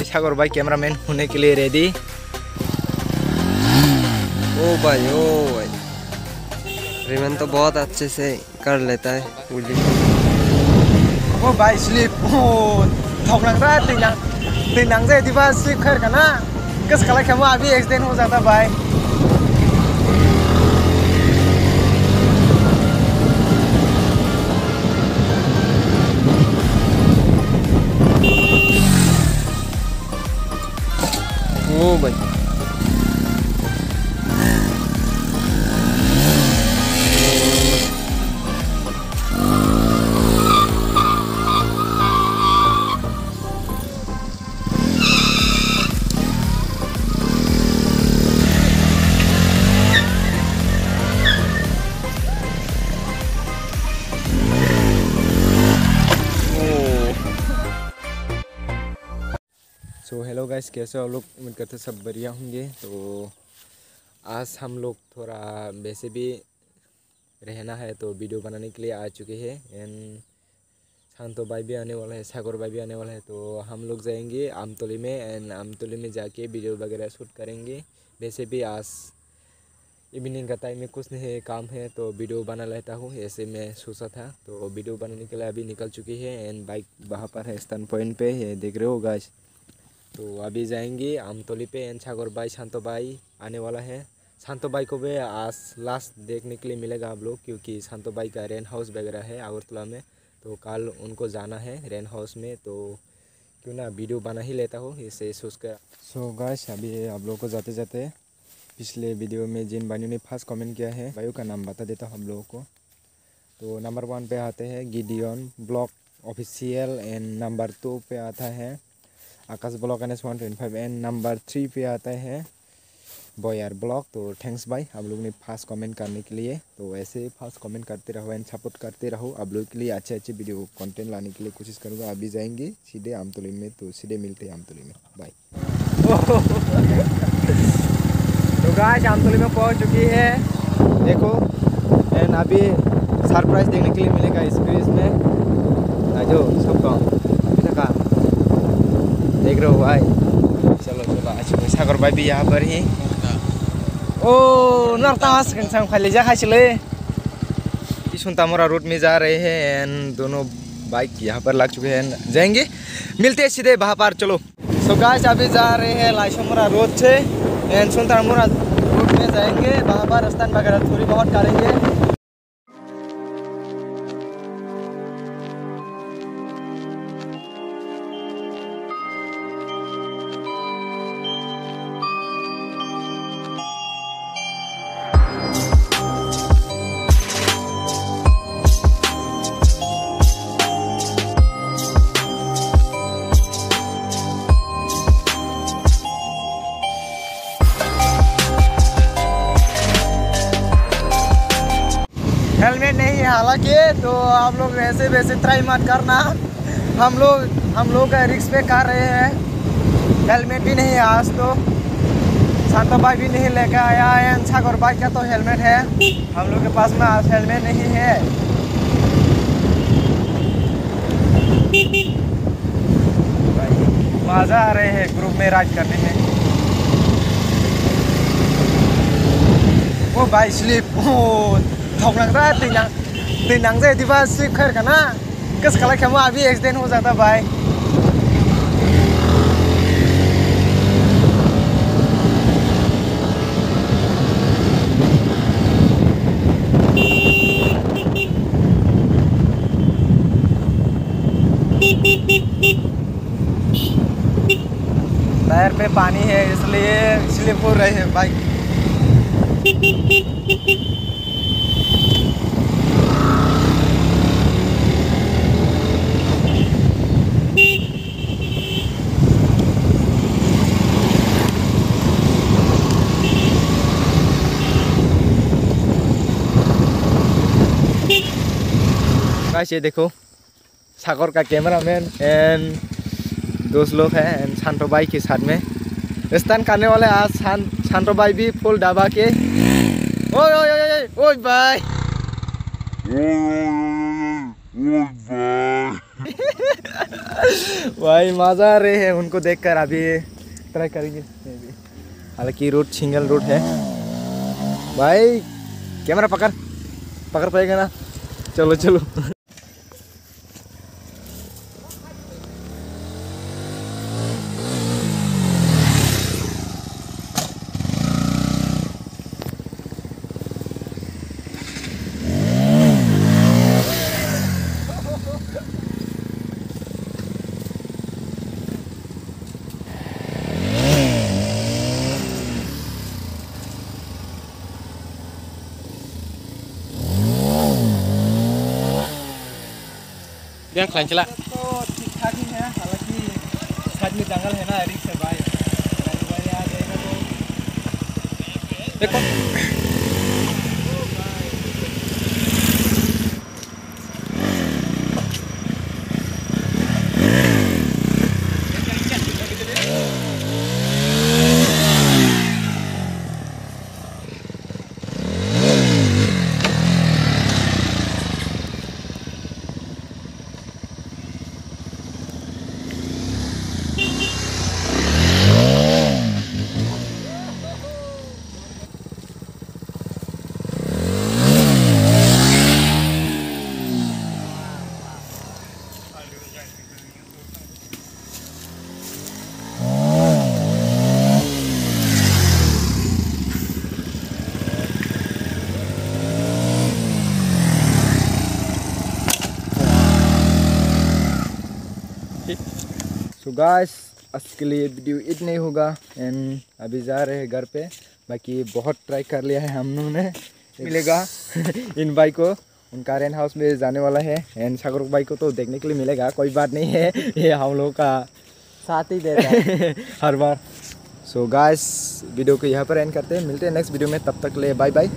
सागर भाई कैमरामैन होने के लिए रेडी। ओ भाई रेमन तो बहुत अच्छे से कर लेता है। ओ भाई स्लिप थोकना तीन से दिवा स्लिप कर करना किस कला के अभी एक्सीडेंट हो जाता भाई। ओ भाई सो हेलो गाइस, कैसे हो आप लोग? उम्मीद करते सब बढ़िया होंगे। तो आज हम लोग थोड़ा वैसे भी रहना है तो वीडियो बनाने के लिए आ चुके हैं। एंड शांतो भाई भी आने वाला है, सागर भाई भी आने वाला है। तो हम लोग जाएंगे आमतौली में एंड आमतौली में जाके वीडियो वगैरह शूट करेंगे। वैसे भी आज इवनिंग का टाइम में कुछ नहीं काम है तो वीडियो बना लेता हूँ, ऐसे मैं सोचा था। तो वीडियो बनाने के लिए अभी निकल चुकी है एंड बाइक वहाँ पर है स्टैंड पॉइंट पे, ये देख रहे हो गाइस। तो अभी जाएंगे आमतौली पे एंड सागर भाई शांतो भाई आने वाला है। शांतो भाई को भी आज लास्ट देखने के लिए मिलेगा आप लोग, क्योंकि शांतो भाई का रेंट हाउस वगैरह है अगरतला में। तो कल उनको जाना है रेंट हाउस में, तो क्यों ना वीडियो बना ही लेता हूँ, इसे सोचकर। सो गाइस, अभी आप लोगों को जाते जाते पिछले वीडियो में जिन भाइयों ने फर्स्ट कमेंट किया है भाइयों का नाम बता देता हूँ हम लोगों को। तो नंबर 1 पे आते हैं Gideon blog official and number 2 पे आता है आकाश ब्लॉग NS 125 एंड नंबर 3 पे आता है बॉयर ब्लॉग। तो थैंक्स भाई आप लोग ने फर्स्ट कमेंट करने के लिए। तो ऐसे फर्स्ट कमेंट करते रहो एंड सपोर्ट करते रहो। आप लोग के लिए अच्छे अच्छे वीडियो कंटेंट लाने के लिए कोशिश करूँगा। अभी जाएंगे सीधे आमतौली में, तो सीधे मिलते हैं आमतौली में। बाय। तो गाइस आमतौली में पहुँच चुकी है, देखो। एंड अभी सरप्राइज देखने के लिए मिलेगा इस ब्रिज में जो सबका देख रहे हो भाई। चलो अच्छा सागर भाई भी यहाँ पर ही। ओ नरतास खाली जा खाचले सुनतामोरा रोड में जा रहे हैं एंड दोनों बाइक यहाँ पर लग चुके हैं। जाएंगे, मिलते हैं सीधे वहाँ पर। चलो सो गाइस अभी जा रहे हैं लाइसोमोरा रोड से एंड सुनतामोरा रोड में जाएंगे, वहाँ पर स्टैंड वगैरह थोड़ी बहुत करेंगे। हेलमेट नहीं है हालांकि, तो आप लोग वैसे ट्राई मत करना। हम लोग रिक्स पे कर रहे हैं। हेलमेट भी नहीं है आज, तो शांतो भाई भी नहीं लेकर आया है। सागर भाई का तो हेलमेट है, हम लोग के पास में आज हेलमेट नहीं है। मजा आ रहे हैं ग्रुप में राइड करने में। ओ भाई स्लिप थोकना तीन से दिवा स्लिप कर करना किस कला के अभी एक्सीडेंट हो जाता भाई। टायर पे पानी है इसलिए स्लिप हो रही है बाइक। ये देखो सागर का कैमरामैन एंड दोस्त लोग हैं एंड शांतो भाई के साथ में स्टैंड करने वाले। आज शांतो भाई भी फुल दबा के। ओए भाई भाई मजा आ रहे हैं उनको देखकर। अभी ट्राई करेंगे, हालांकि रूट सिंगल रूट है। भाई कैमरा पकड़ पकड़ पाएगा ना? चलो चलो। Dia klan celak. तो ठीक ठाक ही है, हालांकि साइड में जंगल है ना, रिस्क है भाई। गाड़ी आ जाएगा तो देखो सो गाइस, आज के लिए वीडियो इतना ही होगा। एंड अभी जा रहे हैं घर पे। बाकी बहुत ट्राई कर लिया है हम लोगों ने। मिलेगा इन बाइक को उनका रेंट हाउस में जाने वाला है। एंड सागर बाइक को तो देखने के लिए मिलेगा, कोई बात नहीं है, ये हम लोगों का साथ ही देता है हर बार। सो गाइस, वीडियो को यहाँ पर एंड करते हैं। मिलते हैं नेक्स्ट वीडियो में, तब तक ले बाय बाय।